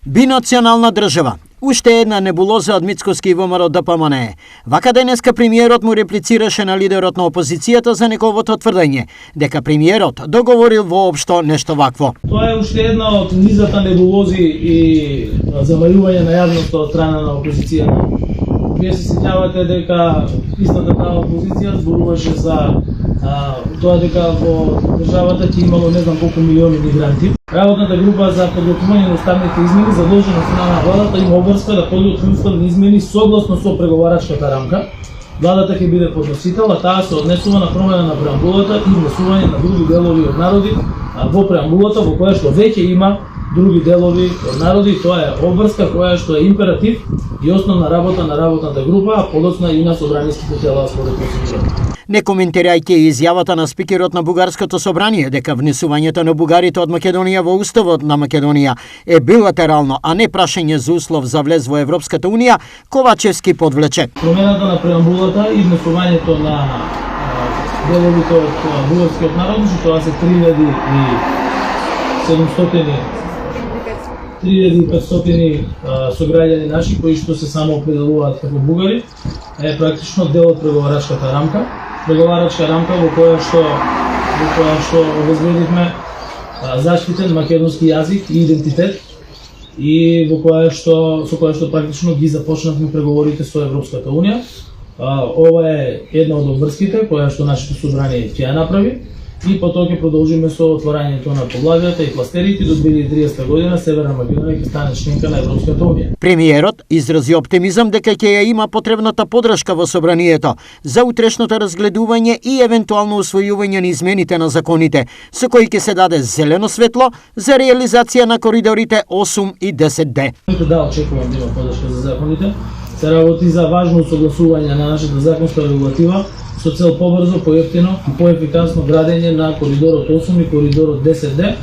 Бинационална држава. Уште една небулоза од Мицкоски и ВМРО ДПМНЕ. Вака денеска премиерот му реплицираше на лидерот на опозицијата за неговото тврдење, дека премиерот договорил воопшто нешто вакво. Тоа е уште една од низата небулози и замајување на јавноста од страна на опозицијата. Вие се сеќавате дека истата таа опозиција зборуваше за тоа дека во државата ќе имало не знам колку милиони мигранти. Работната група за подготвување на уставните измени задолжена страна на владата има обврска да подготви уставни измени согласно со преговарачката рамка. Владата ќе биде подносител, а таа се однесува на промена на преамбулата и внесување на други делови од народи во преамбулата, во која што веќе има други делови од народи. Тоа е обврска која што е императив и основна работа на работната група, а подоцна и на собраниските тела според процедурата. Не коментирајќи изјавата на спикерот на Бугарското собрание дека внесувањето на бугарите од Македонија во уставот на Македонија е билатерално, а не прашање за услов за влез во Европската унија, Ковачевски подвлече. Промената на преамбулата и внесувањето на деловите од бугарскиот народ, тоа се 3500 сограѓани наши кои што се само определуваат како бугари, е практично дел од преговарачката рамка. Преговарачка рамка во која што обезбедивме заштитен македонски јазик и идентитет и со која што практично ги започнавме преговорите со Европската унија. Ова е една од обврските која што нашето собрание ќе ја направи. И потоа ќе продолжиме со отворањето на поглавијата и кластерите до 2030 година Северна Македонија ќе стане членка на Европската унија. Премиерот изрази оптимизам дека ќе ја има потребната поддршка во собранието за утрешното разгледување и евентуално усвојување на измените на законите, со кои ќе се даде зелено светло за реализација на коридорите 8 и 10D. Да, очекувам да има поддршка за законите. Се работи за важно согласување на нашата законска регулатива со цел побрзо, поевтино и поефикасно градење на коридорот 8 и коридорот 10D,